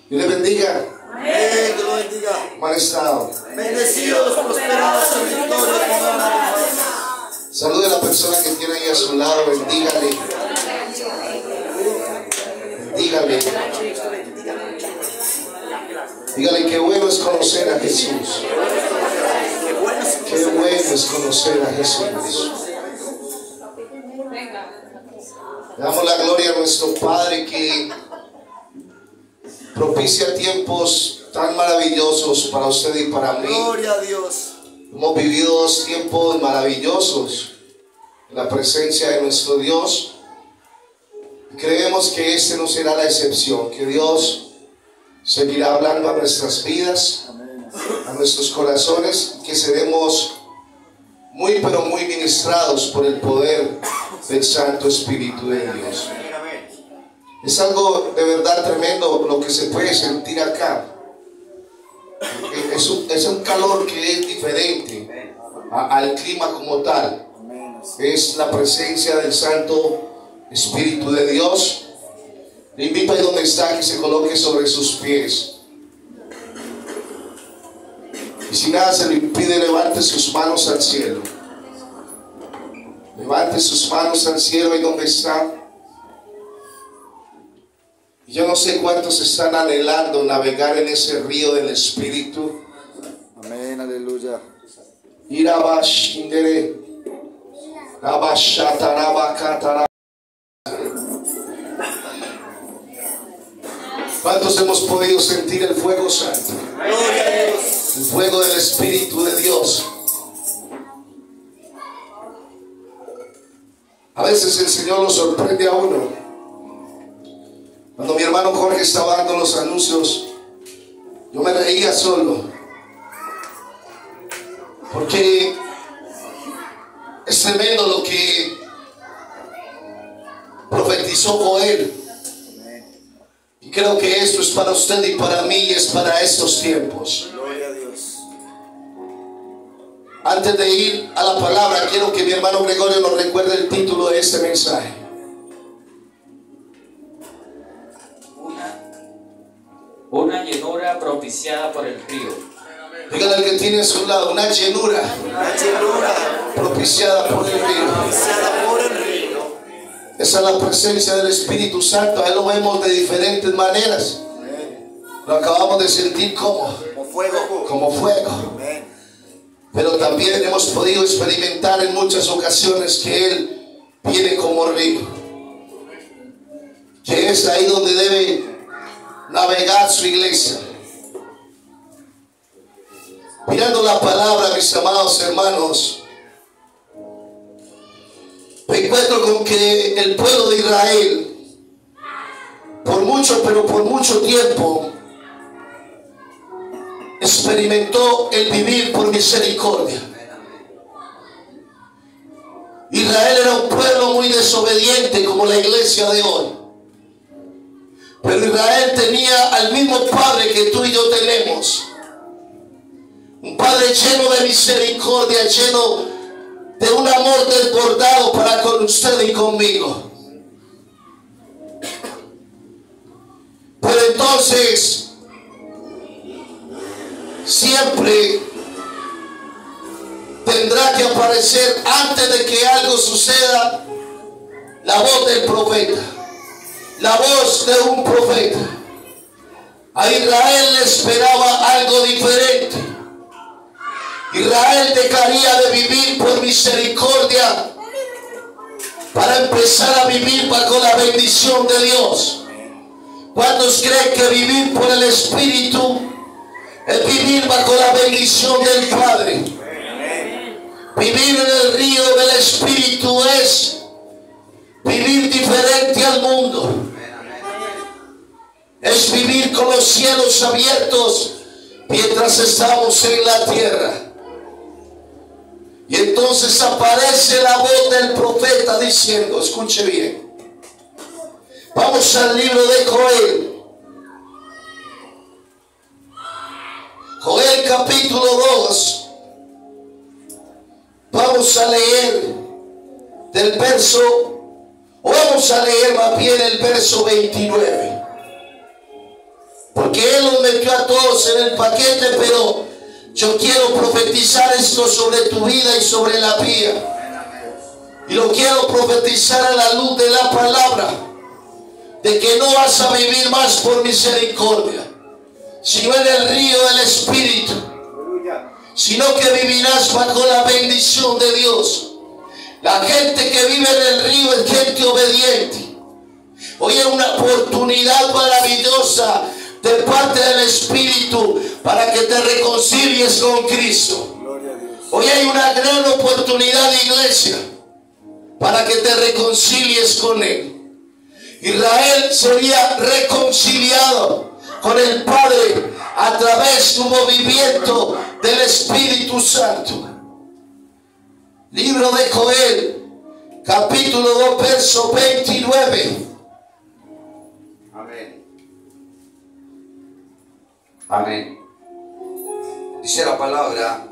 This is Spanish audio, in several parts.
Dios le bendiga. Amén. Dios lo bendiga. ¿Cómo han estado? Bendecidos, prosperados en victoria. Salude a la persona que tiene ahí a su lado. Bendígale. Bendígale. Dígale qué bueno es conocer a Jesús. Qué bueno es conocer a Jesús. Le damos la gloria a nuestro Padre que propicia tiempos tan maravillosos para usted y para mí. Gloria a Dios. Hemos vivido dos tiempos maravillosos en la presencia de nuestro Dios. Creemos que este no será la excepción, que Dios seguirá hablando a nuestras vidas, a nuestros corazones, que seremos muy pero muy ministrados por el poder del Santo Espíritu de Dios. Es algo de verdad tremendo lo que se puede sentir acá. Es un calor que es diferente al clima como tal. Es la presencia del Santo Espíritu de Dios. Le invito ahí donde está que se coloque sobre sus pies. Y si nada se le impide, levante sus manos al cielo. Levante sus manos al cielo ahí donde está. Yo no sé cuántos están anhelando navegar en ese río del Espíritu. Amén, aleluya. ¿Cuántos hemos podido sentir el fuego santo? Gloria a Dios. El fuego del Espíritu de Dios. A veces el Señor lo sorprende a uno. Cuando mi hermano Jorge estaba dando los anuncios, yo me reía solo, porque es tremendo lo que profetizó Joel. Y creo que esto es para usted y para mí, y es para estos tiempos. Gloria a Dios. Antes de ir a la palabra, quiero que mi hermano Gregorio nos recuerde el título de este mensaje. Una llenura propiciada por el río. Dígale al que tiene a su lado, una llenura propiciada por el río. Propiciada por el río. Esa es la presencia del Espíritu Santo. Ahí lo vemos de diferentes maneras. Lo acabamos de sentir como fuego. Amén. Pero también hemos podido experimentar en muchas ocasiones que Él viene como río. Que es ahí donde debe navegar su iglesia. Mirando la palabra, mis amados hermanos, me encuentro con que el pueblo de Israel, por mucho tiempo, experimentó el vivir por misericordia. Israel era un pueblo muy desobediente, como la iglesia de hoy. Pero Israel tenía al mismo Padre que tú y yo tenemos. Un Padre lleno de misericordia, lleno de un amor desbordado para con usted y conmigo. Pero entonces, siempre tendrá que aparecer, antes de que algo suceda, la voz del profeta. La voz de un profeta. A Israel le esperaba algo diferente. Israel dejaría de vivir por misericordia para empezar a vivir bajo la bendición de Dios. ¿Cuántos creen que vivir por el Espíritu es vivir bajo la bendición del Padre? Vivir en el río del Espíritu es vivir diferente al mundo. Es vivir con los cielos abiertos mientras estamos en la tierra. Y entonces aparece la voz del profeta diciendo, escuche bien. Vamos al libro de Joel. Joel capítulo 2. Vamos a leer del verso, o vamos a leer más bien el verso 29. Porque porque Él los metió a todos en el paquete, pero yo quiero profetizar esto sobre tu vida y sobre la mía. Y lo quiero profetizar a la luz de la palabra, de que no vas a vivir más por misericordia, sino en el río del Espíritu, sino que vivirás bajo la bendición de Dios. La gente que vive en el río es gente obediente. Hoy hay una oportunidad maravillosa de parte del Espíritu para que te reconcilies con Cristo. Hoy hay una gran oportunidad, iglesia, para que te reconcilies con Él. Israel sería reconciliado con el Padre a través de un movimiento del Espíritu Santo. Libro de Joel, capítulo 2, verso 29. Amén. Amén. Dice la palabra: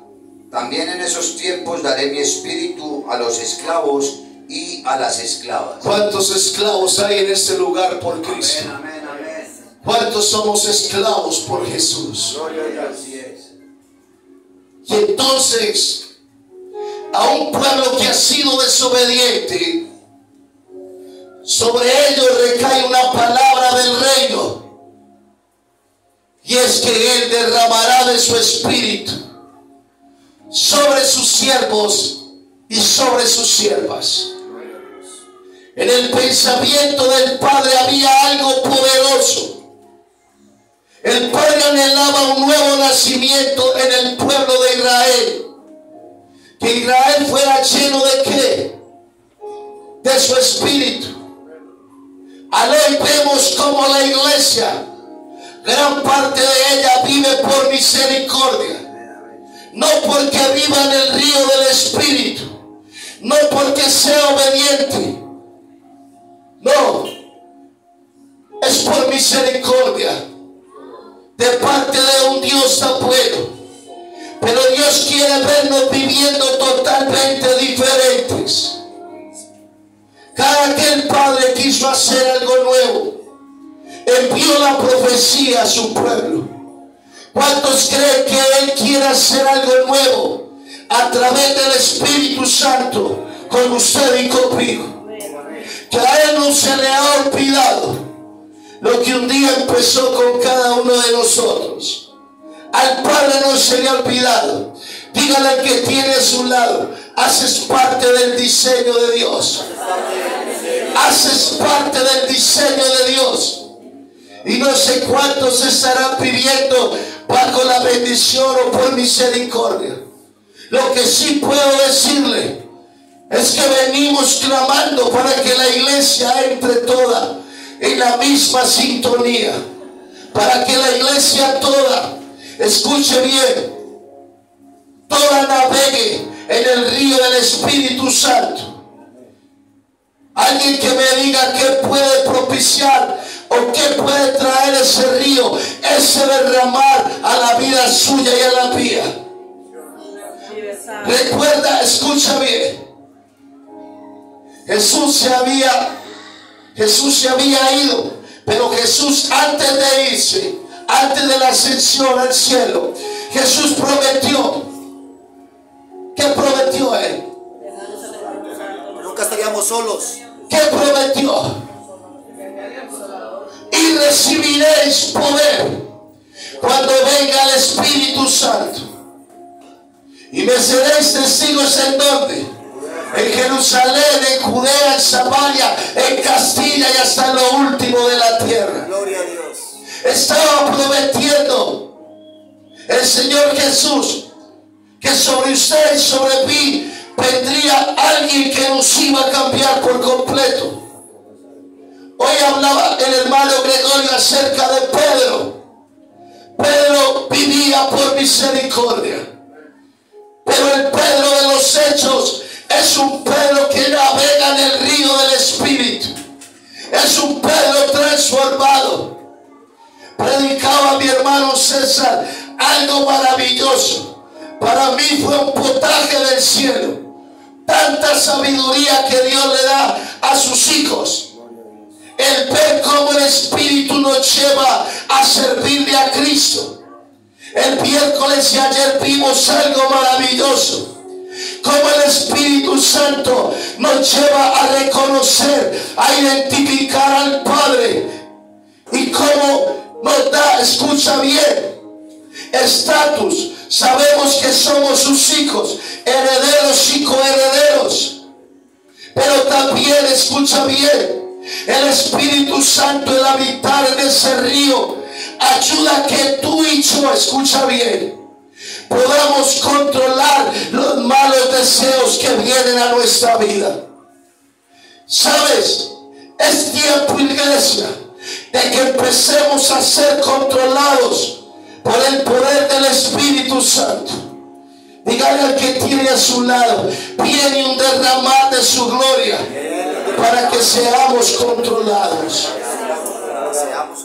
también en esos tiempos daré mi espíritu a los esclavos y a las esclavas. ¿Cuántos esclavos hay en este lugar por Cristo? Amén, amén, amén. ¿Cuántos somos esclavos por Jesús? Gloria a Dios. Así es. Y entonces, a un pueblo que ha sido desobediente, sobre ellos recae una palabra del reino, y es que Él derramará de su espíritu sobre sus siervos y sobre sus siervas. En el pensamiento del Padre había algo poderoso. El Padre anhelaba un nuevo nacimiento en el pueblo de Israel. Que Israel fuera lleno ¿de qué? De su espíritu. Al hoy vemos como la iglesia, gran parte de ella vive por misericordia. No porque viva en el río del Espíritu, no porque sea obediente, no, es por misericordia de parte de un Dios tan bueno. Pero Dios quiere vernos viviendo totalmente diferentes. Cada que el Padre quiso hacer algo nuevo, envió la profecía a su pueblo. ¿Cuántos creen que Él quiere hacer algo nuevo a través del Espíritu Santo con usted y conmigo? Que a Él no se le ha olvidado lo que un día empezó con cada uno de nosotros. Al Padre no se le ha olvidado. Dígale al que tiene a su lado: haces parte del diseño de Dios. Haces parte del diseño de Dios. Y no sé cuántos estarán pidiendo bajo la bendición o por misericordia. Lo que sí puedo decirle es que venimos clamando para que la iglesia entre toda en la misma sintonía. Para que la iglesia toda, escuche bien, toda navegue en el río del Espíritu Santo. Alguien que me diga qué puede propiciar o qué puede traer ese río, ese derramar a la vida suya y a la mía. Recuerda, escucha bien, Jesús se había ido, pero Jesús, antes de irse, antes de la ascensión al cielo, Jesús prometió. ¿Qué prometió Él? Nunca estaríamos solos. ¿Qué prometió? Y recibiréis poder cuando venga el Espíritu Santo. Y me seréis testigos ¿en dónde? En Jerusalén, en Judea, en Samaria, en Castilla y hasta lo último de la tierra. Gloria a Dios. Estaba prometiendo el Señor Jesús que sobre usted y sobre mí vendría alguien que nos iba a cambiar por completo. Hoy hablaba el hermano Gregorio acerca de Pedro. Pedro vivía por misericordia. Pero el Pedro de los Hechos es un Pedro que navega en el río del Espíritu. Es un Pedro transformado. Predicaba mi hermano César algo maravilloso. Para mí fue un potaje del cielo. Tanta sabiduría que Dios le da a sus hijos. El ver cómo el Espíritu nos nos lleva a servirle a Cristo. El miércoles de ayer vimos algo maravilloso. Como el Espíritu Santo nos lleva a reconocer, a identificar al Padre. Y cómo nos da, escucha bien, estatus. Sabemos que somos sus hijos, herederos y coherederos. Pero también, escucha bien, el Espíritu Santo, el habitar en ese río, ayuda a que tú y yo, escucha bien, podamos controlar los malos deseos que vienen a nuestra vida. ¿Sabes? Es tiempo, iglesia, de que empecemos a ser controlados por el poder del Espíritu Santo. Dígale al que tiene a su lado, viene un derramar de su gloria para que seamos controlados.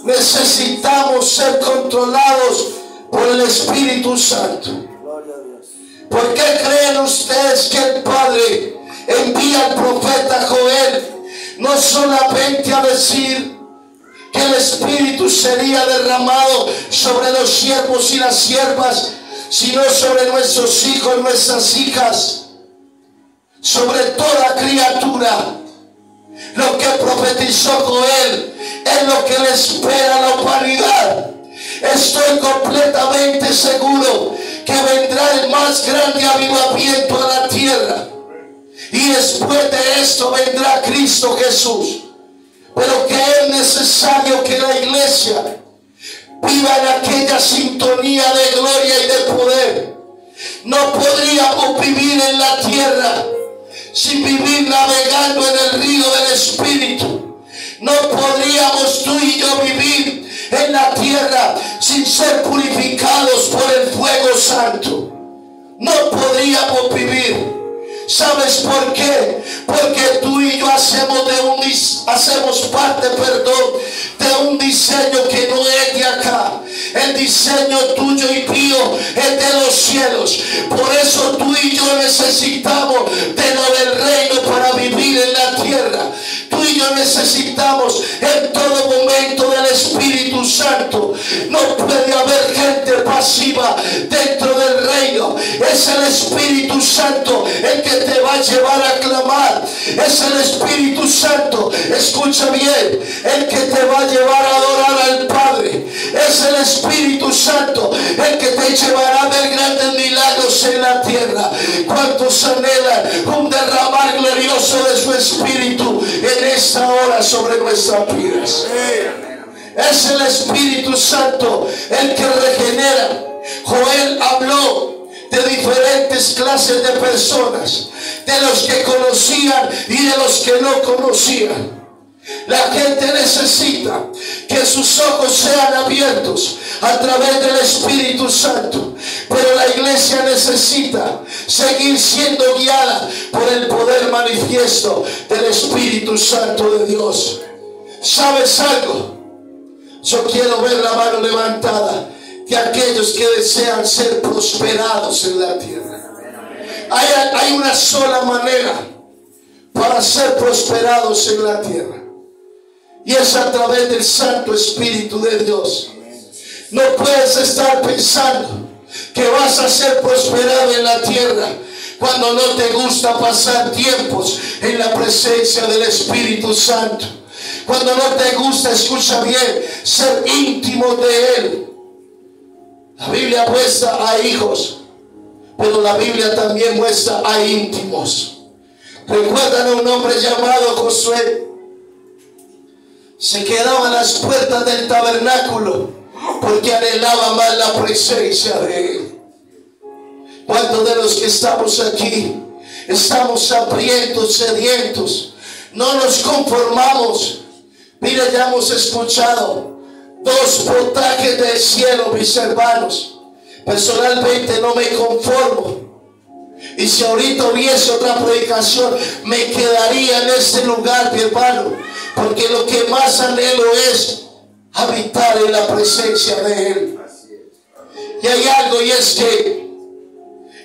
Necesitamos ser controlados por el Espíritu Santo. ¿Por qué creen ustedes que el Padre envía al profeta Joel no solamente a decir que el Espíritu sería derramado sobre los siervos y las siervas, sino sobre nuestros hijos, nuestras hijas, sobre toda criatura? Lo que profetizó Joel es lo que le espera a la humanidad. Estoy completamente seguro que vendrá el más grande avivamiento a la tierra, y después de esto vendrá Cristo Jesús. Pero que es necesario que la iglesia viva en aquella sintonía de gloria y de poder. No podríamos vivir en la tierra sin vivir navegando en el río del Espíritu. No podríamos tú y yo vivir en la tierra sin ser purificados por el fuego santo. No podríamos vivir. ¿Sabes por qué? Porque tú y yo hacemos parte, de un diseño que no es de acá. El diseño tuyo y mío es de los cielos. Por eso tú y yo necesitamos de lo del reino para vivir en la tierra. Tú y yo necesitamos en todo momento del Espíritu Santo. No puede haber gente pasiva dentro del reino. Es el Espíritu Santo el que te va a llevar a clamar. Es el Espíritu Santo, escucha bien, el que te va a llevar a adorar al Padre. Es el Espíritu Santo el que te llevará a ver grandes milagros en la tierra. ¿Cuántos anhelan un derramar glorioso de su Espíritu en esta hora sobre nuestras vidas? Es el Espíritu Santo el que regenera. Joel habló de diferentes clases de personas, de los que conocían y de los que no conocían. La gente necesita que sus ojos sean abiertos a través del Espíritu Santo, pero la iglesia necesita seguir siendo guiada por el poder manifiesto del Espíritu Santo de Dios. ¿Sabes algo? Yo quiero ver la mano levantada de aquellos que desean ser prosperados en la tierra. Hay una sola manera para ser prosperados en la tierra, y es a través del Santo Espíritu de Dios. No puedes estar pensando que vas a ser prosperado en la tierra cuando no te gusta pasar tiempos en la presencia del Espíritu Santo. Cuando no te gusta, escucha bien, ser íntimo de Él. La Biblia muestra a hijos, pero la Biblia también muestra a íntimos. ¿Recuerdan a un hombre llamado Josué? Se quedaba a las puertas del tabernáculo porque anhelaba más la presencia de Él. ¿Cuántos de los que estamos aquí estamos hambrientos, sedientos? No nos conformamos. Mira, ya hemos escuchado 2 potajes del cielo, mis hermanos. Personalmente no me conformo. Y si ahorita hubiese otra predicación, me quedaría en este lugar, mi hermano, porque lo que más anhelo es habitar en la presencia de Él. Y hay algo, y es que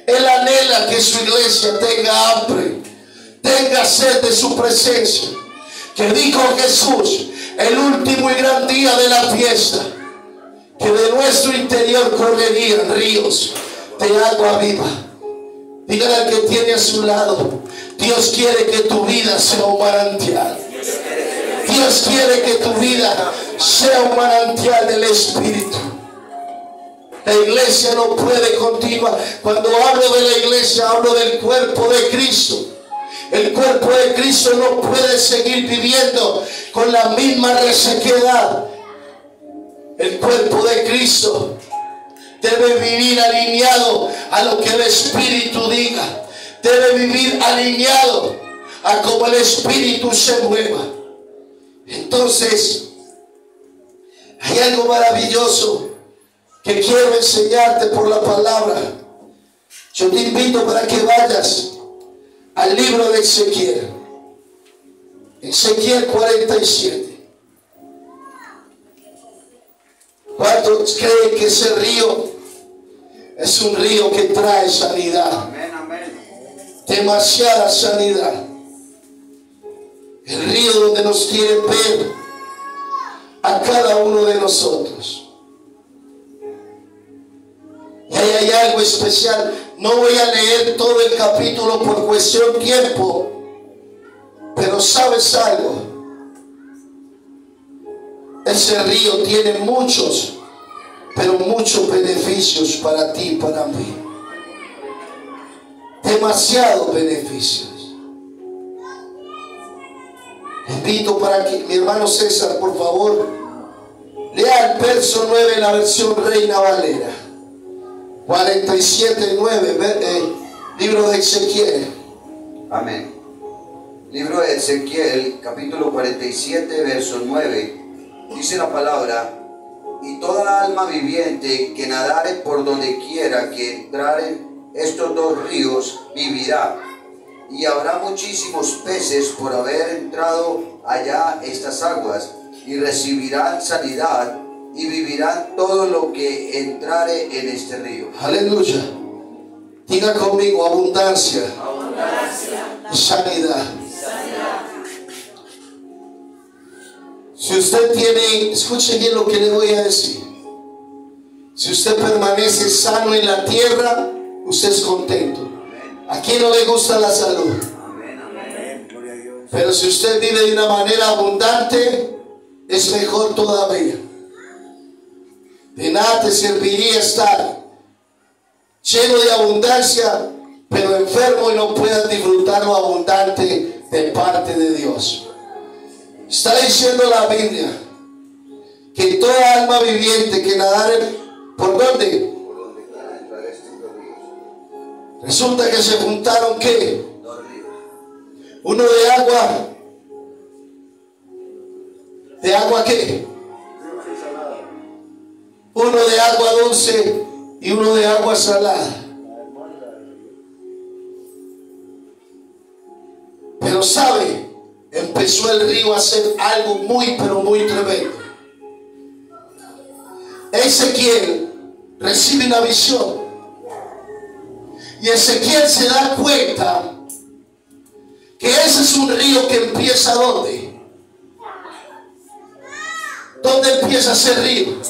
Él anhela que su iglesia tenga hambre, tenga sed de su presencia. Que dijo Jesús: el último y gran día de la fiesta, que de nuestro interior correrían ríos de agua viva. Dígale al que tiene a su lado: Dios quiere que tu vida sea un manantial. Dios quiere que tu vida sea un manantial del Espíritu. La iglesia no puede continuar. Cuando hablo de la iglesia, hablo del cuerpo de Cristo. El cuerpo de Cristo no puede seguir viviendo con la misma resequedad. El cuerpo de Cristo debe vivir alineado a lo que el Espíritu diga. Debe vivir alineado a cómo el Espíritu se mueva. Entonces, hay algo maravilloso que quiero enseñarte por la palabra. Yo te invito para que vayas al libro de Ezequiel. Ezequiel 47. ¿Cuántos creen que ese río es un río que trae sanidad? Demasiada sanidad. El río donde nos quiere ver a cada uno de nosotros. Y ahí hay algo especial. No voy a leer todo el capítulo por cuestión de tiempo, pero ¿sabes algo? Ese río tiene muchos, pero muchos beneficios para ti y para mí. Demasiados beneficios. Invito para que mi hermano César, por favor, lea el verso 9 en la versión Reina Valera. 47:9, libro de Ezequiel. Amén. Libro de Ezequiel, capítulo 47, verso 9. Dice la palabra: y toda alma viviente que nadare por donde quiera que entraren estos dos ríos vivirá. Y habrá muchísimos peces por haber entrado allá estas aguas, y recibirán sanidad, y vivirán todo lo que entrare en este río. Aleluya. Diga conmigo: abundancia, y sanidad. Si usted tiene, escuche bien lo que le voy a decir. Si usted permanece sano en la tierra, usted es contento. ¿A quién no le gusta la salud? Pero si usted vive de una manera abundante, es mejor todavía. De nada te serviría estar lleno de abundancia, pero enfermo y no puedas disfrutar lo abundante de parte de Dios. Está diciendo la Biblia que toda alma viviente que nadare, ¿por dónde? Resulta que se juntaron ¿qué? Uno de agua. ¿De agua qué? Uno de agua dulce y uno de agua salada. Pero sabe, empezó el río a hacer algo muy pero muy tremendo. Ezequiel recibe una visión. Y Ezequiel se da cuenta que ese es un río que empieza ¿dónde? ¿Dónde empieza ese río?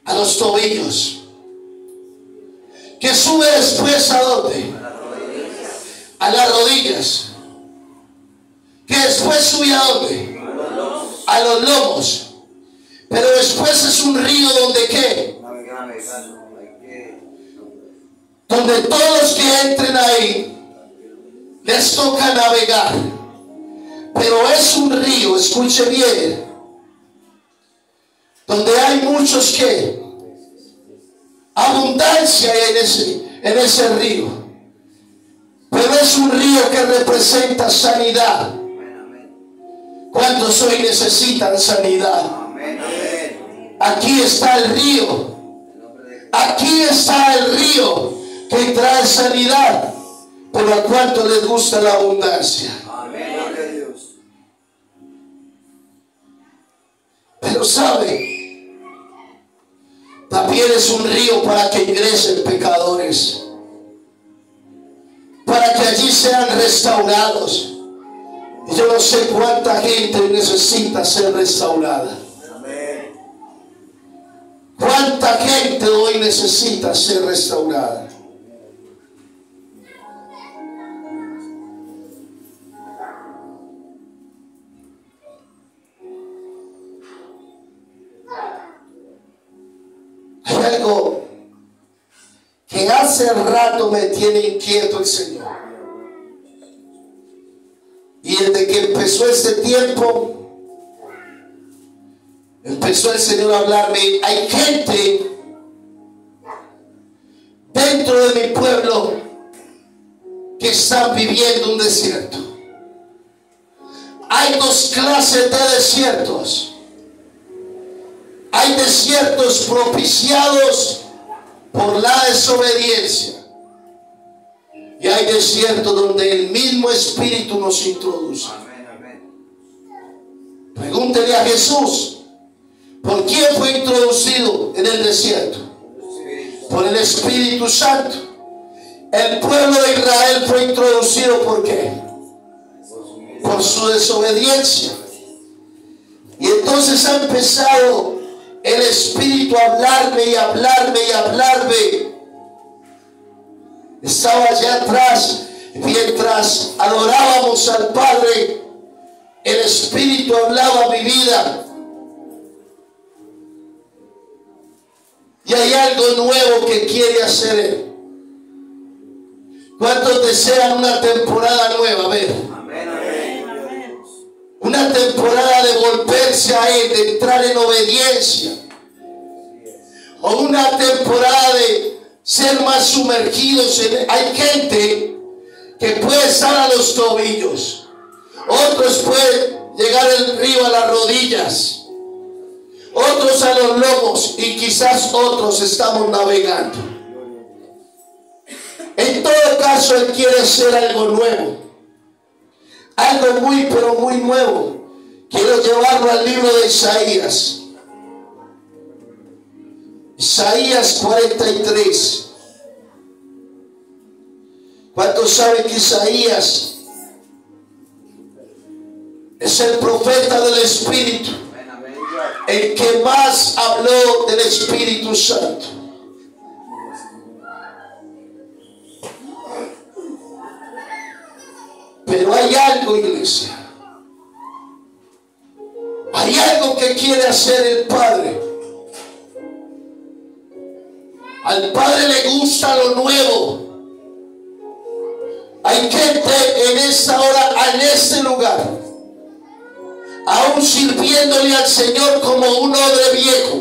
A los tobillos. Que sube después ¿a dónde? A las rodillas. Que después sube ¿a dónde? A los lomos. Pero después es un río donde ¿qué? Donde todos los que entren ahí les toca navegar. Pero es un río, escuche bien, donde hay muchos que abundancia en ese río. Pero es un río que representa sanidad. ¿Cuántos hoy necesitan sanidad? Aquí está el río. Aquí está el río que trae sanidad. Pero ¿a cuánto les gusta la abundancia? Pero sabe, también es un río para que ingresen pecadores, para que allí sean restaurados, Y yo no sé cuánta gente necesita ser restaurada. ¿Cuánta gente hoy necesita ser restaurada? Hay algo que hace rato me tiene inquieto el Señor. Y desde que empezó este tiempo, empezó el Señor a hablarme. Hay gente dentro de mi pueblo que están viviendo un desierto. Hay dos clases de desiertos. Hay desiertos propiciados por la desobediencia. Y hay desiertos donde el mismo Espíritu nos introduce. Pregúntele a Jesús, ¿por quién fue introducido en el desierto? Por el Espíritu Santo. El pueblo de Israel fue introducido ¿por qué? Por su desobediencia. Y entonces ha empezado el Espíritu a hablarme y hablarme y hablarme. Estaba allá atrás, mientras adorábamos al Padre, el Espíritu hablaba a mi vida. Y hay algo nuevo que quiere hacer Él. ¿Cuántos desean una temporada nueva? A ver. Una temporada de volverse a Él, de entrar en obediencia. O una temporada de ser más sumergidos en Él. Hay gente que puede estar a los tobillos. Otros pueden llegar el río a las rodillas. Otros a los lomos. Y quizás otros estamos navegando. En todo caso, Él quiere hacer algo nuevo. Algo muy, pero muy nuevo. Quiero llevarlo al libro de Isaías. Isaías 43. ¿Cuántos saben que Isaías es el profeta del Espíritu? El que más habló del Espíritu Santo. Pero hay algo, iglesia. Hay algo que quiere hacer el Padre. Al Padre le gusta lo nuevo. Hay gente en esta hora, en este lugar, aún sirviéndole al Señor como un odre viejo.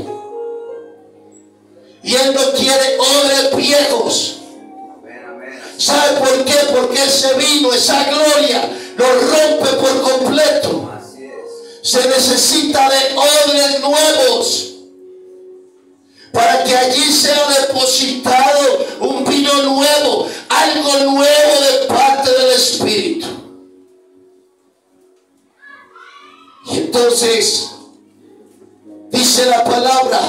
Y Él no quiere odres viejos. ¿Sabe por qué? Porque ese vino, esa gloria, lo rompe por completo. Se necesita de odres nuevos para que allí sea depositado un vino nuevo, algo nuevo de parte del Espíritu. Y entonces dice la palabra,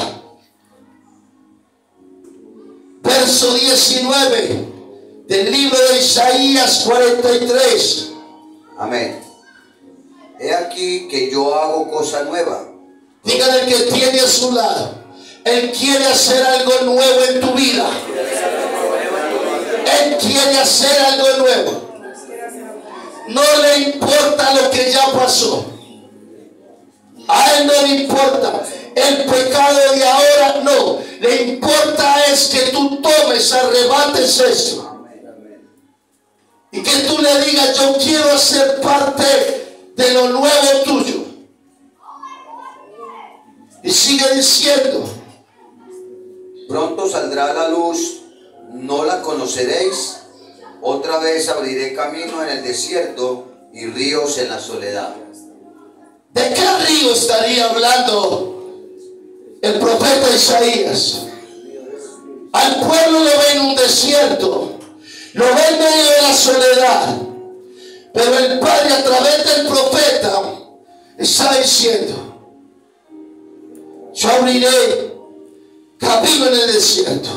verso 19 del libro de Isaías 43. Amén. He aquí que yo hago cosa nueva. Dígale al que tiene a su lado, Él quiere hacer algo nuevo en tu vida. Él quiere hacer algo nuevo. No le importa lo que ya pasó. A Él no le importa el pecado de ahora, no. Le importa es que tú tomes, arrebates esto. Y que tú le digas, yo quiero hacer parte de lo nuevo tuyo. Y sigue diciendo, pronto saldrá la luz, no la conoceréis. Otra vez abriré camino en el desierto y ríos en la soledad. ¿De qué río estaría hablando el profeta Isaías? Al pueblo lo ve en un desierto. Lo ve en medio de la soledad. Pero el Padre a través del profeta está diciendo, yo abriré camino en el desierto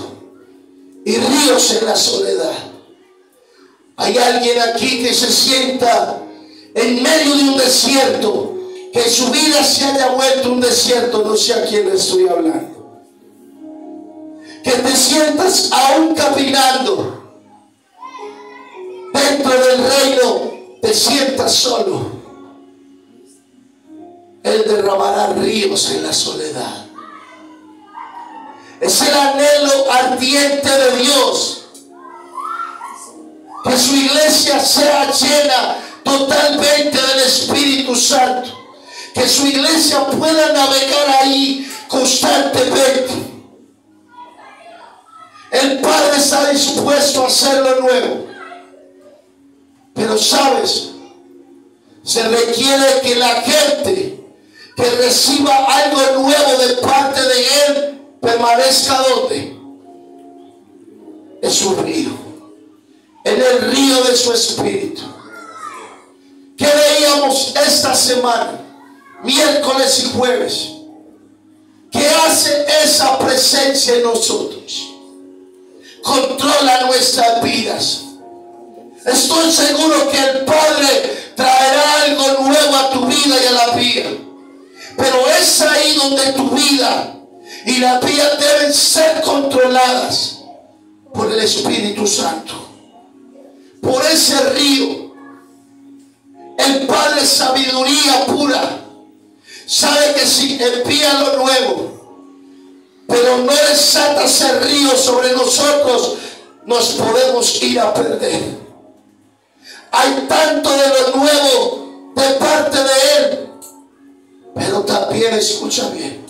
y ríos en la soledad. Hay alguien aquí que se sienta en medio de un desierto, que su vida se haya vuelto un desierto, no sé a quién le estoy hablando. Que te sientas aún caminando dentro del reino, te sientas solo. Él derramará ríos en la soledad. Es el anhelo ardiente de Dios, que su iglesia sea llena totalmente del Espíritu Santo, que su iglesia pueda navegar ahí constantemente. El Padre está dispuesto a hacerlo nuevo, pero sabes, se requiere que la gente que reciba algo nuevo de parte de Él permanezca donde, en su río, en el río de su Espíritu. ¿Qué veíamos esta semana, miércoles y jueves? ¿Qué hace esa presencia en nosotros? Controla nuestras vidas. Estoy seguro que el Padre traerá algo nuevo a tu vida y a la mía, pero es ahí donde tu vida y la vida deben ser controladas por el Espíritu Santo, por ese río. El Padre, sabiduría pura, sabe que si envía lo nuevo, pero no desata ese río sobre nosotros, nos podemos ir a perder. Hay tanto de lo nuevo de parte de Él, pero también, escucha bien,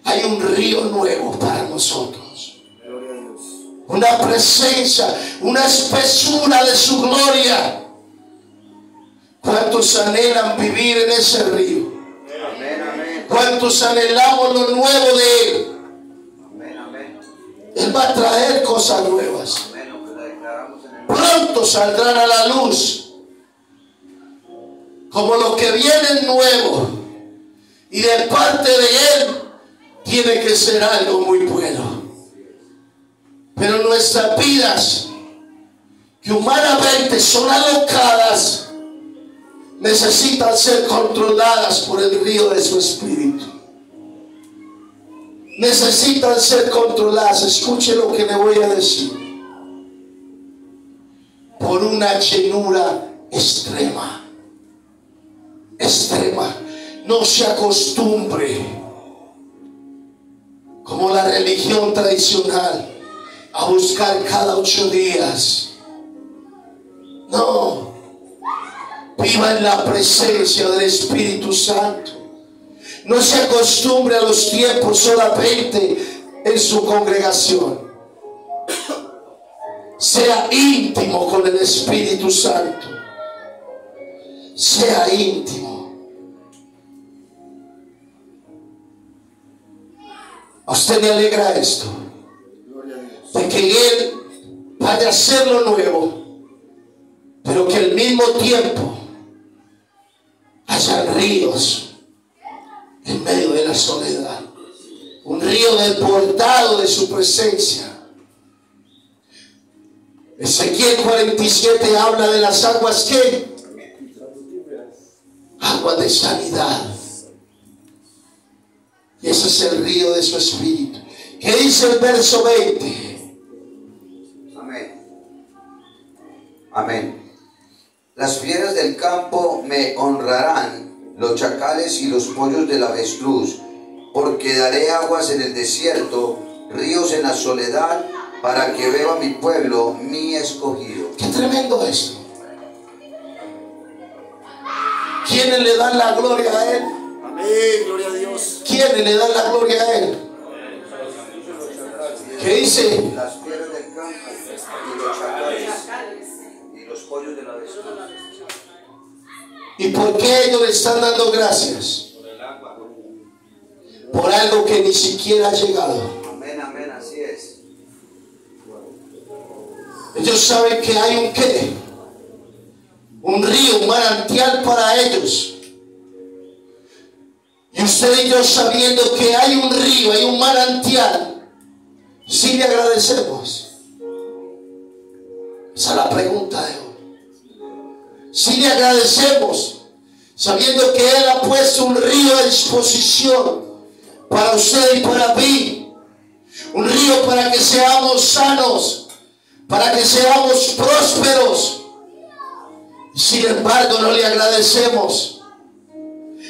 hay un río nuevo para nosotros. Una presencia, una espesura de su gloria. ¿Cuántos anhelan vivir en ese río? ¿Cuántos anhelamos lo nuevo de Él? Él va a traer cosas nuevas. Pronto saldrán a la luz como lo que viene nuevo, y de parte de Él tiene que ser algo muy bueno. Pero nuestras vidas, que humanamente son alocadas, necesitan ser controladas por el río de su Espíritu. Necesitan ser controladas. Escuche lo que le voy a decir. Por una llenura extrema. Extrema. No se acostumbre, como la religión tradicional, a buscar cada 8 días. No. Viva en la presencia del Espíritu Santo. No se acostumbre a los tiempos solamente en su congregación. Sea íntimo con el Espíritu Santo. Sea íntimo. ¿A usted le alegra esto? De que Él vaya a hacer lo nuevo, pero que al mismo tiempo haya ríos en medio de la soledad. Un río desbordado de su presencia. Ezequiel 47 habla de las aguas que, aguas de sanidad. Y ese es el río de su Espíritu. ¿Qué dice el verso 20? Amén. Amén. Las fieras del campo me honrarán, los chacales y los pollos del avestruz, porque daré aguas en el desierto, ríos en la soledad, para que beba mi pueblo, mi escogido. Qué tremendo esto. ¿Quiénes le dan la gloria a Él? Amén, gloria a Dios. ¿Quiénes le dan la gloria a Él? ¿Qué dice? Las fieras del campo y los chacales y los pollos del avestruz. ¿Y por qué ellos le están dando gracias? Por algo que ni siquiera ha llegado. Amén, amén, así es. Ellos saben que hay un qué, un río, un manantial para ellos. Y usted y yo, sabiendo que hay un río, hay un manantial, sí le agradecemos. Esa es la pregunta de hoy. si le agradecemos, sabiendo que Él ha puesto un río a disposición para usted y para mí, un río para que seamos sanos, para que seamos prósperos. Sin embargo, no le agradecemos.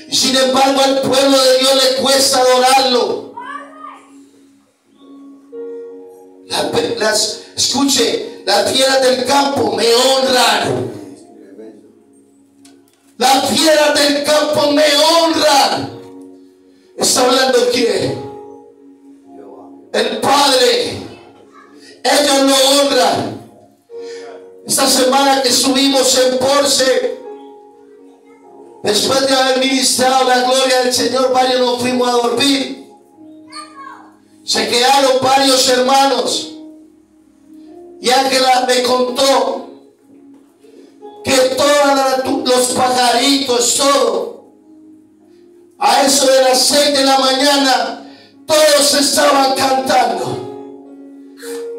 Y sin embargo, al pueblo de Dios le cuesta adorarlo. Escuche, las fieras del campo me honran. Las fieras del campo me honran. ¿Está hablando quién? El Padre. Ellos lo honran. Esta semana que estuvimos en Ponce, después de haber ministrado la gloria del Señor, varios nos fuimos a dormir. Se quedaron varios hermanos. Y Ángela me contó que todos los pajaritos, todo, a eso de las 6 de la mañana, todos estaban cantando.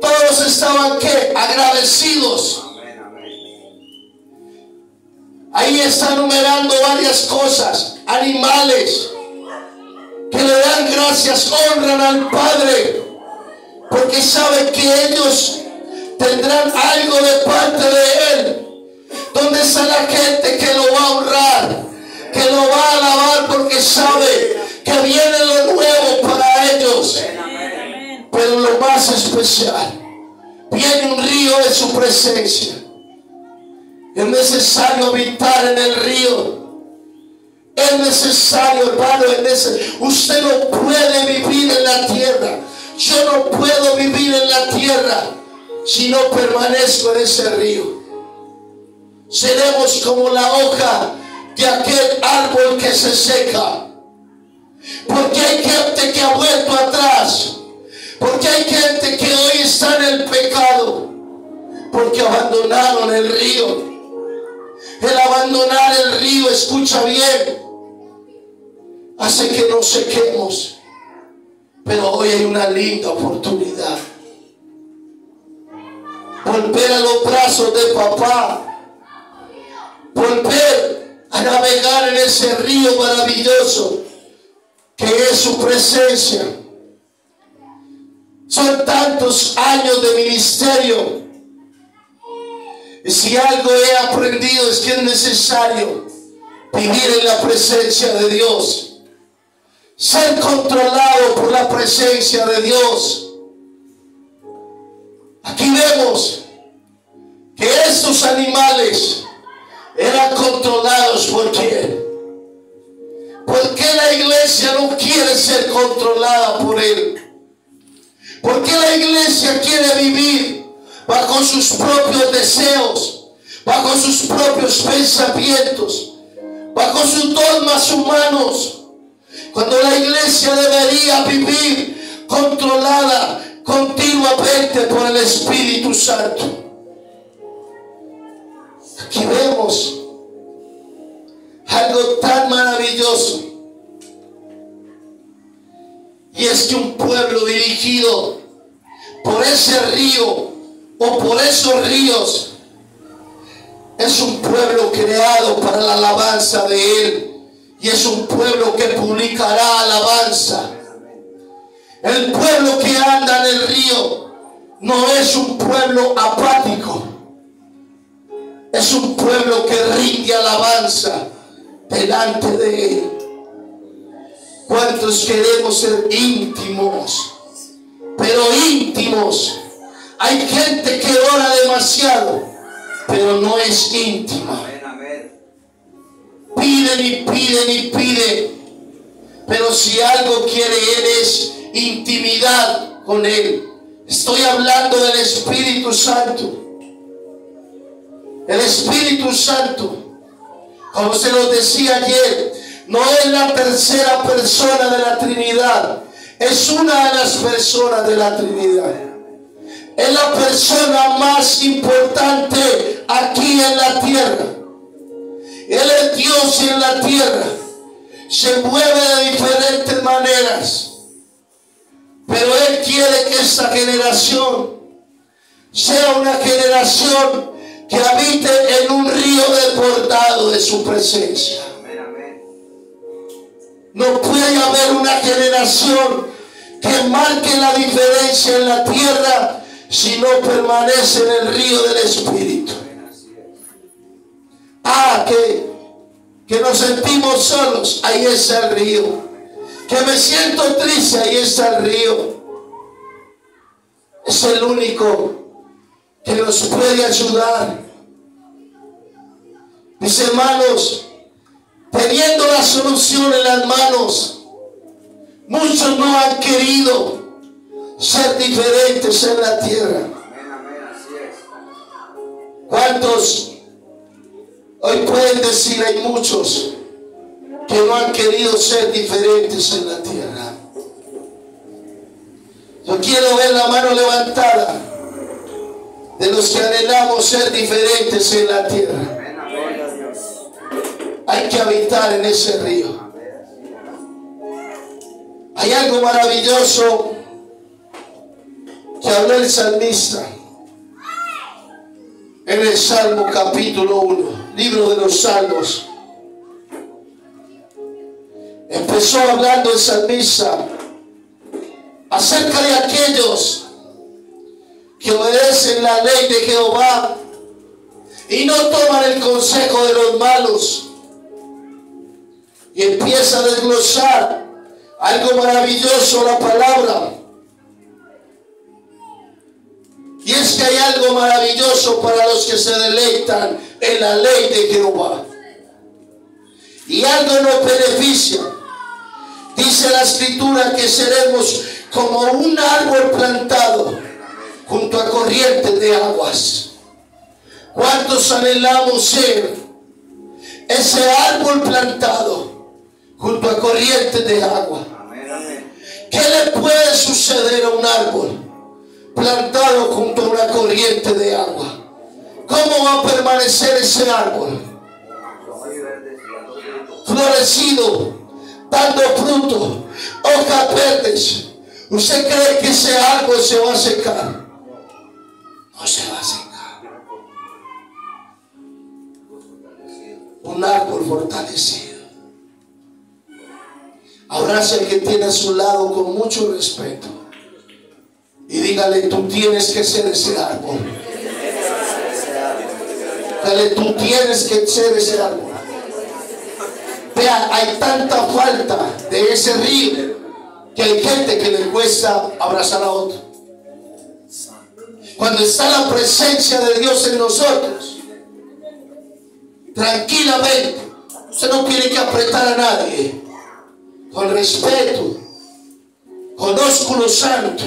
Todos estaban ¿qué? Agradecidos. Ahí está enumerando varias cosas, animales que le dan gracias, honran al Padre, porque saben que ellos tendrán algo de parte de Él. ¿Dónde está la gente que lo va a honrar, que lo va a alabar, porque sabe que viene lo nuevo para ellos? Pero lo más especial, viene un río de su presencia. Es necesario habitar en el río. Es necesario, hermano, usted no puede vivir en la tierra. Yo no puedo vivir en la tierra si no permanezco en ese río. Seremos como la hoja de aquel árbol que se seca. Porque hay gente que ha vuelto atrás. Porque hay gente que hoy está en el pecado. Porque abandonaron el río. El abandonar el río, escucha bien, hace que nos sequemos. Pero hoy hay una linda oportunidad. Volver a los brazos de papá. Volver a navegar en ese río maravilloso que es su presencia. Son tantos años de ministerio. Y si algo he aprendido es que es necesario vivir en la presencia de Dios. Ser controlado por la presencia de Dios. Aquí vemos que estos animales eran controlados por ¿quién? ¿Por qué la iglesia no quiere ser controlada por Él? ¿Por qué la iglesia quiere vivir bajo sus propios deseos, bajo sus propios pensamientos, bajo sus dogmas humanos, cuando la iglesia debería vivir controlada continuamente por el Espíritu Santo? Aquí vemos algo tan maravilloso, y es que un pueblo dirigido por ese río o por esos ríos es un pueblo creado para la alabanza de Él, y es un pueblo que publicará alabanza. El pueblo que anda en el río no es un pueblo apático, es un pueblo que rinde alabanza delante de Él. ¿Cuántos queremos ser íntimos? Pero íntimos. Hay gente que ora demasiado, pero no es íntima. Piden y piden y piden, pero si algo quiere Él es intimidad con Él. Estoy hablando del Espíritu Santo. El Espíritu Santo, como se los decía ayer, no es la tercera persona de la Trinidad, es una de las personas de la Trinidad. Es la persona más importante aquí en la tierra. Él es Dios en la tierra. Se mueve de diferentes maneras. Pero Él quiere que esta generación sea una generación que habite en un río desbordado de su presencia. No puede haber una generación que marque la diferencia en la tierra si no permanece en el río del Espíritu. Que nos sentimos solos, ahí está el río. Que me siento triste, ahí está el río. Es el único que nos puede ayudar. Mis hermanos, teniendo la solución en las manos, muchos no han querido ser diferentes en la tierra. ¿Cuántos hoy pueden decir? Hay muchos que no han querido ser diferentes en la tierra. Yo quiero ver la mano levantada de los que anhelamos ser diferentes en la tierra. Hay que habitar en ese río. Hay algo maravilloso que habló el salmista en el Salmo capítulo 1, libro de los Salmos. Empezó hablando el salmista acerca de aquellos que obedecen la ley de Jehová y no toman el consejo de los malos. Y empieza a desglosar algo maravilloso la palabra. Y es que hay algo maravilloso para los que se deleitan en la ley de Jehová. Y algo nos beneficia. Dice la Escritura que seremos como un árbol plantado junto a corrientes de aguas. ¿Cuántos anhelamos ser ese árbol plantado junto a corrientes de agua? ¿Qué le puede suceder a un árbol plantado junto a una corriente de agua? ¿Cómo va a permanecer ese árbol? Florecido, dando fruto, hojas verdes. ¿Usted cree que ese árbol se va a secar? No se va a secar. Un árbol fortalecido. Abraza al que tiene a su lado con mucho respeto y dígale: tú tienes que ser ese árbol. Dígale: tú tienes que ser ese árbol. Vea, hay tanta falta de ese río que hay gente que le cuesta abrazar a otro. Cuando está la presencia de Dios en nosotros, tranquilamente, usted no tiene que apretar a nadie. Con respeto, con ósculo santo.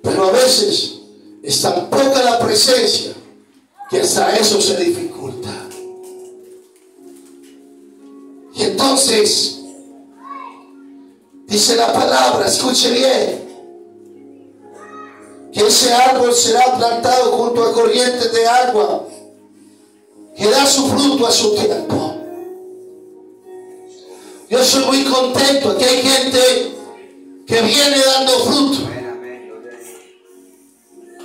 Pero a veces es tan poca la presencia que hasta eso se dificulta. Y entonces dice la palabra, escuche bien, que ese árbol será plantado junto a corrientes de agua, que da su fruto a su tiempo. Yo soy muy contento que hay gente que viene dando fruto.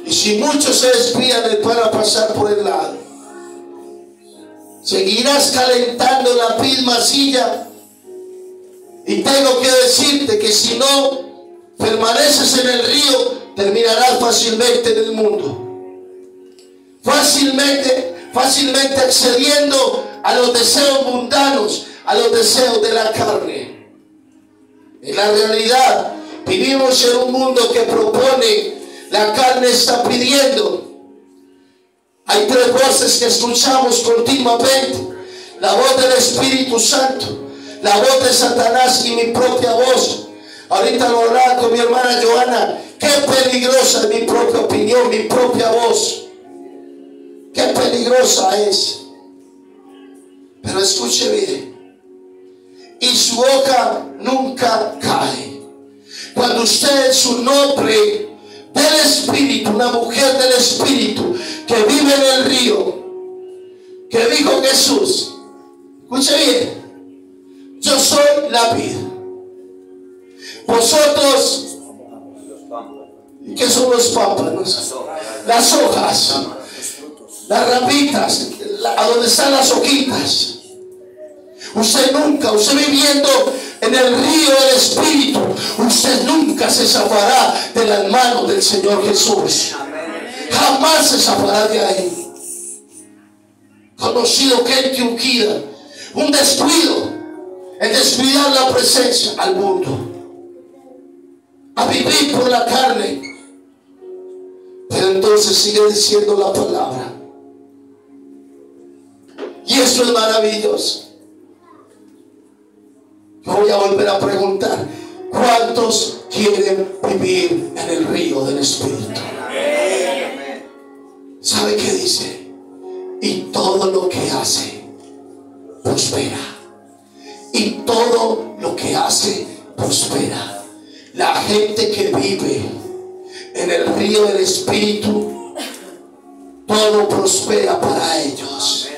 Y si muchos se desvían, les van a pasar por el lado. Seguirás calentando la misma silla. Y tengo que decirte que si no permaneces en el río, terminarás fácilmente en el mundo. Fácilmente accediendo a los deseos mundanos, a los deseos de la carne. En la realidad, vivimos en un mundo que propone, la carne está pidiendo. Hay tres voces que escuchamos continuamente: la voz del Espíritu Santo, la voz de Satanás y mi propia voz. Ahorita lo hablaba con mi hermana Joana. Qué peligrosa es mi propia opinión, mi propia voz. Qué peligrosa es. Pero escuche bien. Y su hoja nunca cae. Cuando usted es un hombre del Espíritu, una mujer del Espíritu, que vive en el río, que dijo Jesús, escuche bien: yo soy la vid, vosotros ¿Y qué son los pámpanos? Las hojas, las ramitas, a donde están las hojitas. Usted viviendo en el río del Espíritu, usted nunca se zafará de las manos del Señor Jesús. Jamás se zafará de ahí. Conocido gente ungida, un descuido, el descuidar la presencia al mundo, a vivir por la carne. Pero entonces sigue diciendo la palabra, y esto es maravilloso. Yo voy a volver a preguntar: ¿cuántos quieren vivir en el río del Espíritu? ¿Sabe qué dice? Y todo lo que hace prospera. Y todo lo que hace prospera. La gente que vive en el río del Espíritu, todo prospera para ellos.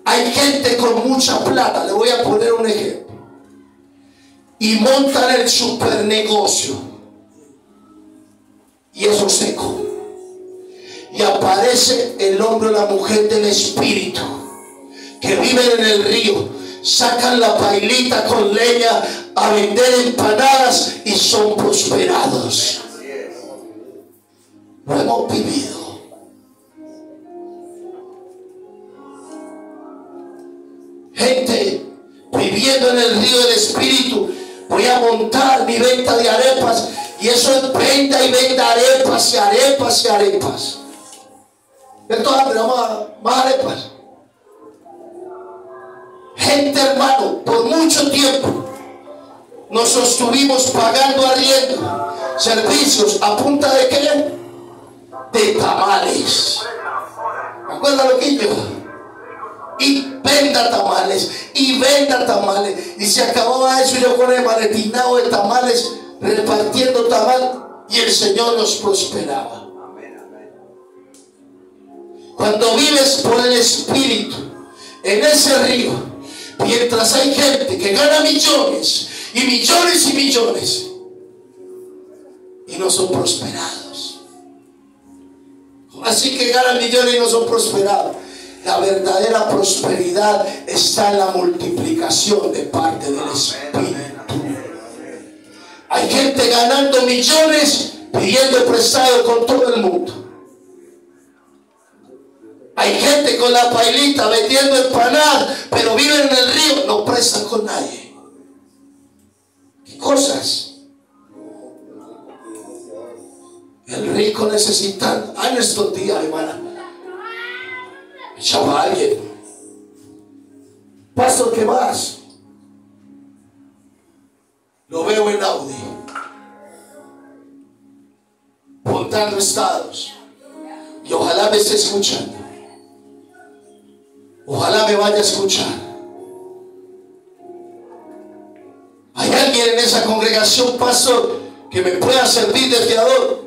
Hay gente con mucha plata, le voy a poner un ejemplo, y montan el super negocio, y eso seco, y aparece el hombre o la mujer del Espíritu que viven en el río, sacan la pailita con leña a vender empanadas y son prosperados. Lo hemos vivido. Gente viviendo en el río del Espíritu. Voy a montar mi venta de arepas, y eso es venta y venta arepas y arepas y arepas. Entonces, más arepas. Gente, hermano, por mucho tiempo nos sostuvimos pagando arriendo, servicios, ¿a punta de qué? De tamales. ¿Me acuerdan, loquillo? Y venda tamales, y venda tamales. Y se acababa eso, yo con el maletinado de tamales, repartiendo tamal, y el Señor nos prosperaba. Cuando vives por el Espíritu en ese río, mientras hay gente que gana millones y millones y millones y no son prosperados. Así que ganan millones y no son prosperados. La verdadera prosperidad está en la multiplicación de parte del Espíritu. Hay gente ganando millones pidiendo prestado con todo el mundo. Hay gente con la pailita vendiendo empanadas, pero viven en el río, no prestan con nadie. ¿Qué cosas? El rico necesitando. En estos días, hermana, echaba a alguien: pastor, ¿qué más? Lo veo en Audi, montando estados, y ojalá me esté escuchando. Ojalá me vaya a escuchar. ¿Hay alguien en esa congregación, pastor, que me pueda servir de fiador?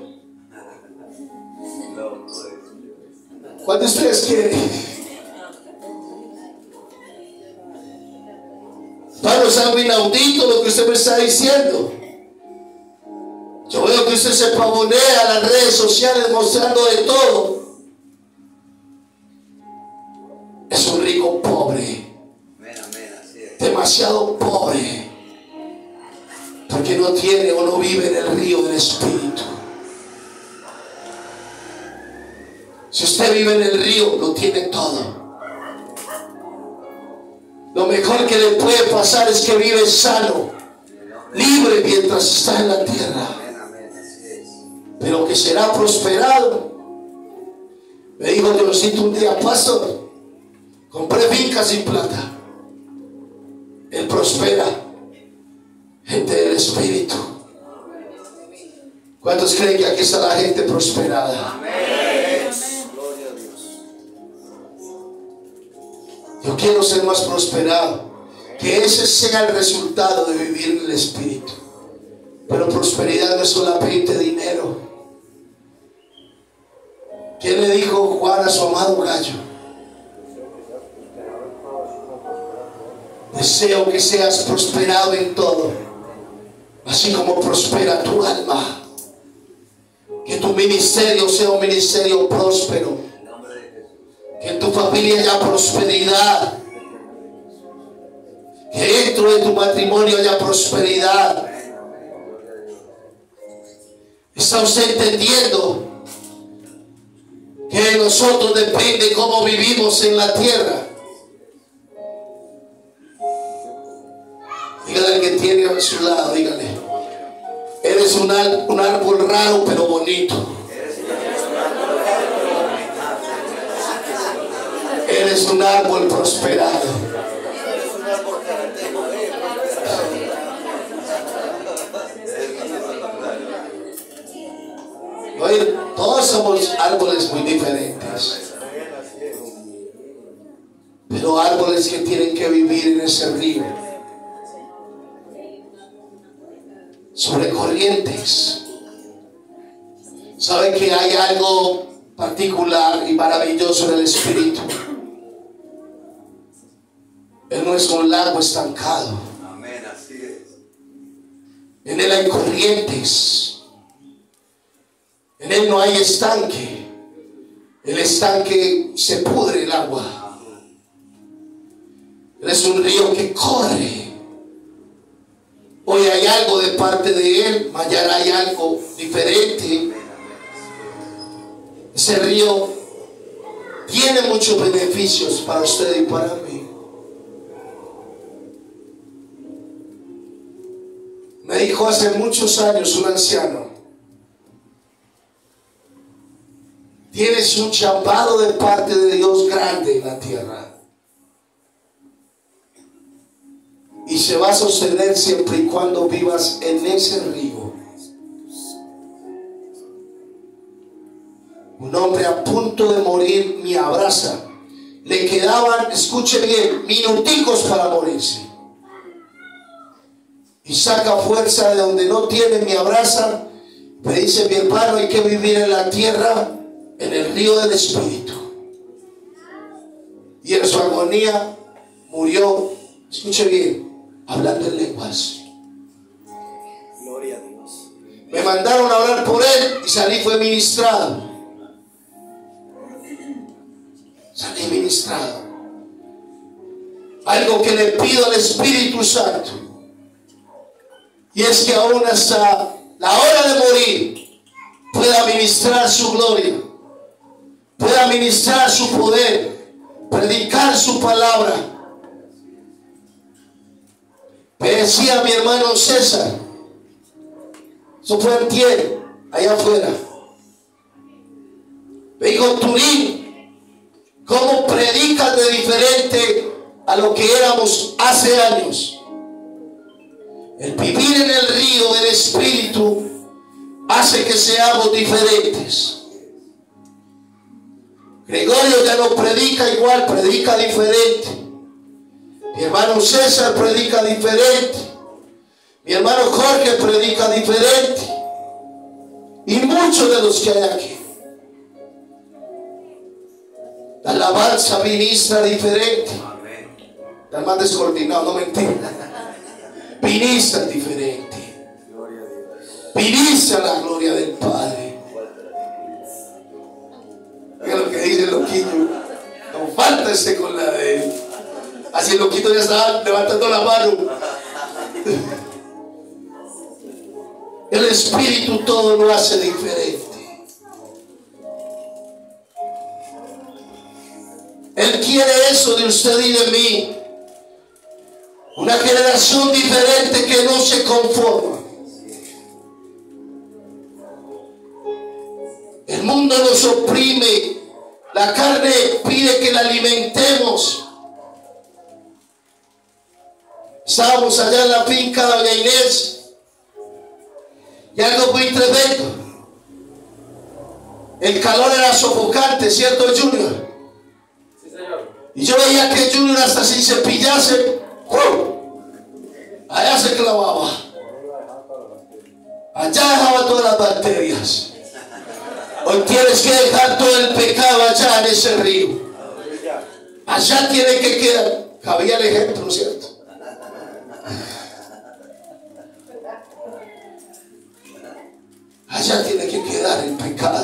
¿Cuántos de ustedes quieren? Pablo, es algo inaudito lo que usted me está diciendo. Yo veo que usted se pavonea a las redes sociales mostrando de todo. Es un rico pobre, demasiado pobre, porque no tiene o no vive en el río del Espíritu. Si usted vive en el río, lo tiene todo. Lo mejor que le puede pasar es que vive sano, libre mientras está en la tierra, pero que será prosperado. Me dijo Diosito un día: pastor, compré fincas sin plata. Él prospera. Gente del Espíritu. ¿Cuántos creen que aquí está la gente prosperada? Amén. Gloria a Dios. Yo quiero ser más prosperado. Que ese sea el resultado de vivir en el Espíritu. Pero prosperidad no es solamente dinero. ¿Quién le dijo Juan a su amado gallo? Deseo que seas prosperado en todo, así como prospera tu alma. ministerio sea un ministerio próspero. Que en tu familia haya prosperidad. Que dentro de tu matrimonio haya prosperidad. ¿Está usted entendiendo que de nosotros depende cómo vivimos en la tierra? Dígale al que tiene a su lado, dígale: eres un árbol raro pero bonito. Eres un árbol prosperado. Oye, todos somos árboles muy diferentes, pero árboles que tienen que vivir en ese río, sobre corrientes. ¿Saben que hay algo particular y maravilloso en el Espíritu? Él no es un lago estancado. Amén, así es. En Él hay corrientes. En Él no hay estanque. El estanque se pudre el agua. Él es un río que corre. Hoy hay algo de parte de Él, mañana hay algo diferente. Ese río tiene muchos beneficios para usted y para mí. Me dijo hace muchos años un anciano: tienes un llamado de parte de Dios grande en la tierra, y se va a sostener siempre y cuando vivas en ese río. Un hombre a punto de morir me abraza. Le quedaban, escuche bien, minuticos para morirse. Y saca fuerza de donde no tiene, me abraza. Me dice: mi hermano, hay que vivir en la tierra, en el río del Espíritu. Y en su agonía murió, escuche bien, hablando en lenguas. Gloria a Dios. Me mandaron a orar por él y salí, fue ministrado. Salí ministrado. Algo que le pido al Espíritu Santo, y es que aún hasta la hora de morir pueda ministrar su gloria, pueda ministrar su poder, predicar su palabra. Me decía mi hermano César, eso fue antier, allá afuera, me dijo: Turín, ¿cómo predicas de diferente a lo que éramos hace años? El vivir en el río del Espíritu hace que seamos diferentes. Gregorio ya no predica igual, predica diferente. Mi hermano César predica diferente. Mi hermano Jorge predica diferente. Y muchos de los que hay aquí. La alabanza ministra diferente. Está más descoordinado, no mentira. Ministra diferente. Ministra la gloria del Padre. Mira lo que dice el loquillo. No falta este con la de él. Así el loquito ya estaba levantando la mano. El Espíritu todo lo hace diferente. Él quiere eso de usted y de mí. Una generación diferente que no se conforma. El mundo nos oprime. La carne pide que la alimentemos. Estábamos allá en la finca de doña Inés y algo muy tremendo. El calor era sofocante, ¿cierto, Junior? Sí, señor. Y yo veía que Junior hasta sin cepillarse, allá se clavaba. Allá dejaba todas las bacterias. Hoy tienes que dejar todo el pecado allá en ese río. Allá tiene que quedar. Cabía el ejemplo, ¿cierto? Allá tiene que quedar el pecado.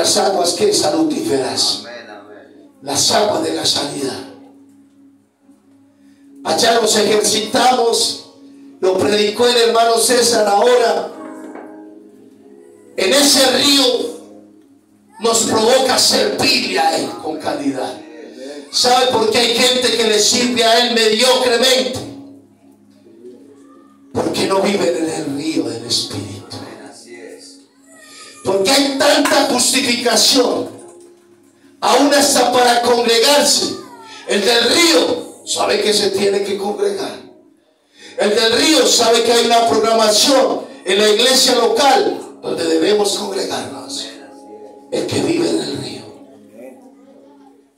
las aguas que salutíferas, Amén, amén. las aguas de la sanidad. Allá nos ejercitamos, lo predicó el hermano César ahora. En ese río nos provoca servirle a Él con calidad. ¿Sabe por qué hay gente que le sirve a Él mediocremente? Porque no viven en el río del Espíritu. Así es. Porque hay tanta justificación, aún hasta para congregarse. El del río sabe que se tiene que congregar. El del río sabe que hay una programación en la iglesia local donde debemos congregarnos. El que vive en el río,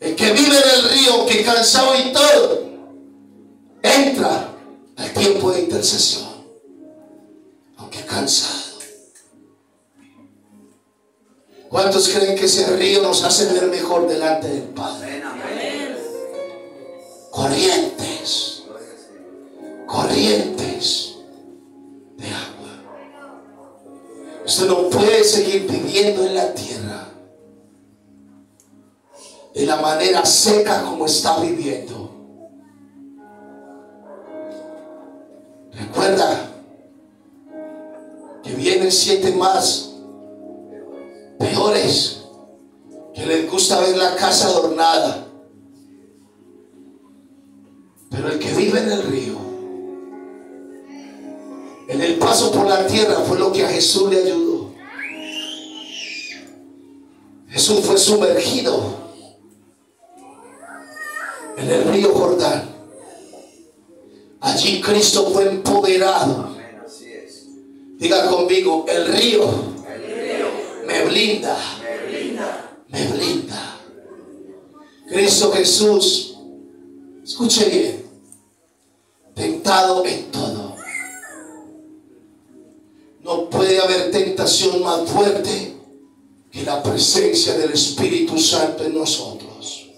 el que vive en el río, que cansado y todo, entra al tiempo de intercesión, aunque cansado. ¿Cuántos creen que ese río nos hace ver mejor delante del Padre? Corrientes, corrientes de agua. Usted no puede seguir viviendo en la tierra de la manera seca como está viviendo. Recuerda que vienen 7 más peores, que les gusta ver la casa adornada. Pero el que vive en el río, en el paso por la tierra, fue lo que a Jesús le ayudó. Jesús fue sumergido en el río Jordán. Allí Cristo fue empoderado. Amén, así es. Diga conmigo, el río me blinda, me blinda. Cristo Jesús, escuche bien, tentado en todo. No puede haber tentación más fuerte que la presencia del Espíritu Santo en nosotros.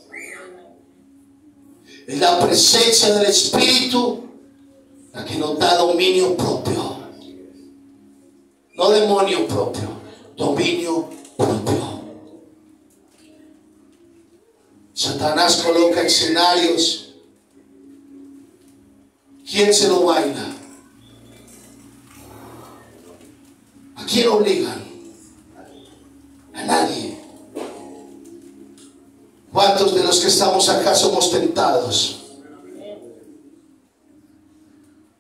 Es la presencia del Espíritu la que nos da dominio propio. No demonio propio, dominio propio. Satanás coloca escenarios. ¿Quién se lo baila? ¿A quién obligan? A nadie. ¿Cuántos de los que estamos acá somos tentados?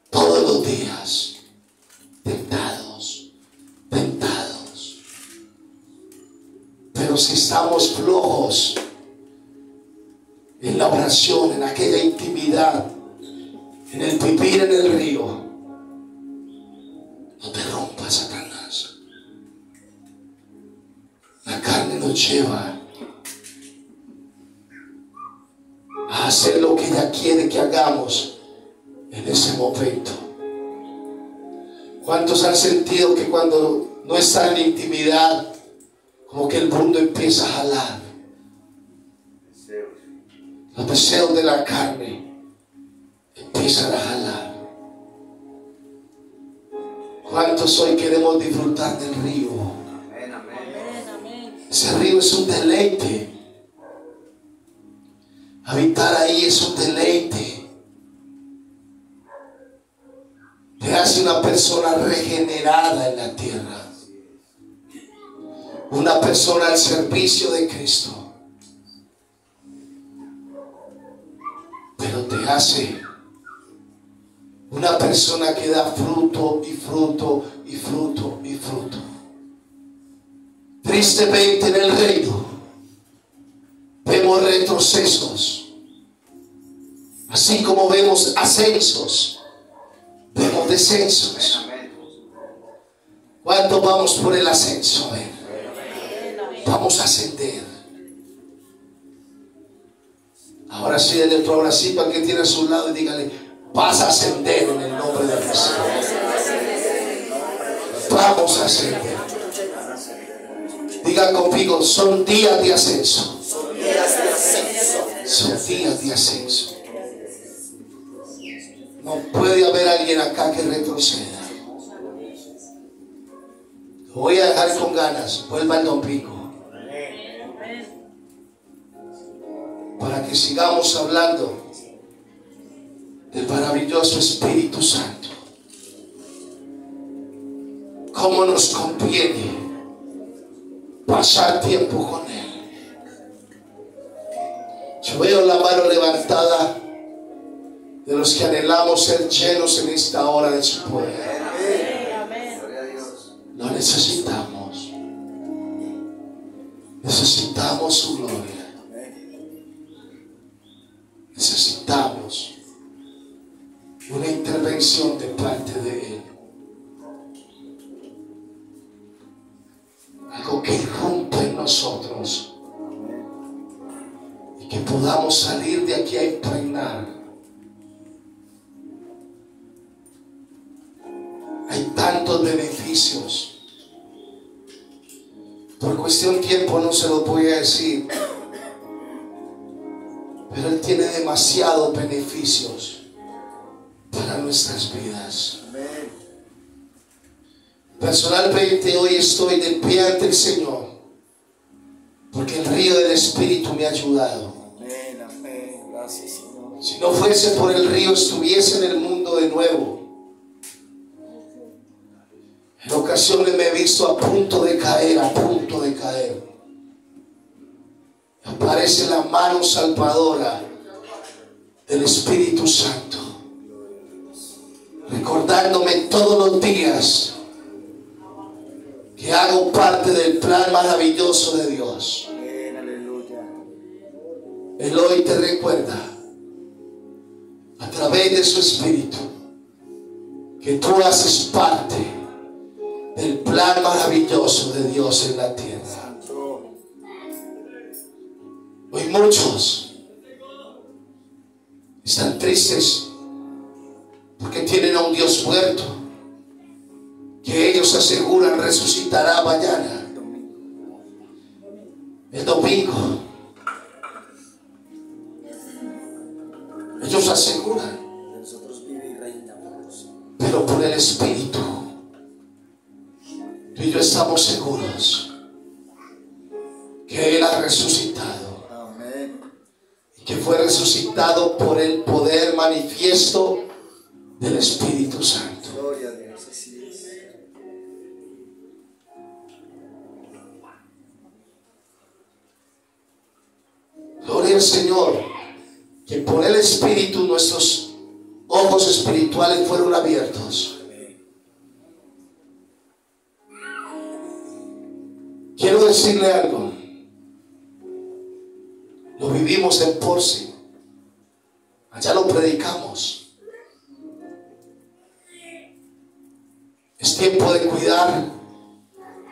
Todos los días. Tentados, tentados. Pero si estamos flojos en la oración, en aquella intimidad, en el vivir en el río, no te rompas, Satanás. La carne nos lleva a hacer lo que ella quiere que hagamos en ese momento. ¿Cuántos han sentido que cuando no están en intimidad, como que el mundo empieza a jalar? Los deseos de la carne empiezan a jalar. ¿Cuántos hoy queremos disfrutar del río? Amén, amén. Ese río es un deleite. Habitar ahí es un deleite. Te hace una persona regenerada en la tierra. Una persona al servicio de Cristo. Pero te hace una persona que da fruto y fruto y fruto y fruto. Tristemente en el reino vemos retrocesos, así como vemos ascensos, vemos descensos. ¿Cuánto vamos por el ascenso? Vamos a ascender. Ahora sí, denle otro abracito al que tiene a su lado y dígale: vas a ascender en el nombre de Jesús. Vamos a ascender. Diga conmigo: son días de ascenso. Son días de ascenso. No puede haber alguien acá que retroceda. Lo voy a dejar con ganas. Vuelva el domingo. para que sigamos hablando del maravilloso Espíritu Santo. Cómo nos conviene pasar tiempo con Él. Yo veo la mano levantada de los que anhelamos ser llenos en esta hora de su poder. Lo necesitamos. Necesitamos su gloria. Necesitamos una intervención de parte de Él. Algo que irrumpa en nosotros y que podamos salir de aquí a impregnar. Hay tantos beneficios. Por cuestión de tiempo no se lo voy a decir, pero Él tiene demasiados beneficios para nuestras vidas. Personalmente hoy estoy de pie ante el Señor porque el río del Espíritu me ha ayudado. Gracias, Señor. Si no fuese por el río estuviese en el mundo de nuevo. En ocasiones me he visto a punto de caer, a punto de caer. Aparece la mano salvadora del Espíritu Santo, recordándome todos los días que hago parte del plan maravilloso de Dios. Él hoy te recuerda a través de su Espíritu que tú haces parte del plan maravilloso de Dios en la tierra. Hoy muchos están tristes porque tienen a un Dios muerto que ellos aseguran resucitará mañana, el domingo. Ellos aseguran, pero por el Espíritu tú y yo estamos seguros que Él ha resucitado. Amén. Y que fue resucitado por el poder manifiesto del Espíritu Santo. Gloria a Dios, así es. Gloria al Señor, que por el Espíritu nuestros ojos espirituales fueron abiertos. Quiero decirle algo. Lo vivimos en Porci. Allá lo predicamos. Es tiempo de cuidar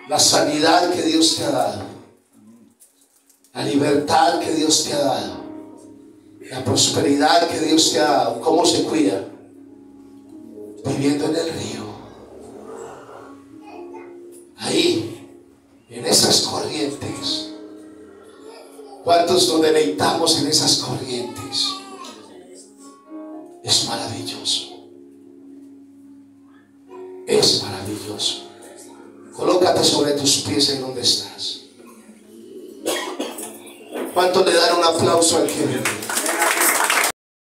la sanidad que Dios te ha dado, la libertad que Dios te ha dado, la prosperidad que Dios te ha dado. ¿Cómo se cuida? Viviendo en el río. Ahí, en esas corrientes. ¿Cuántos nos deleitamos en esas corrientes? Es maravilloso. Es maravilloso. Colócate sobre tus pies en donde estás. ¿Cuántos le dan un aplauso al que vive?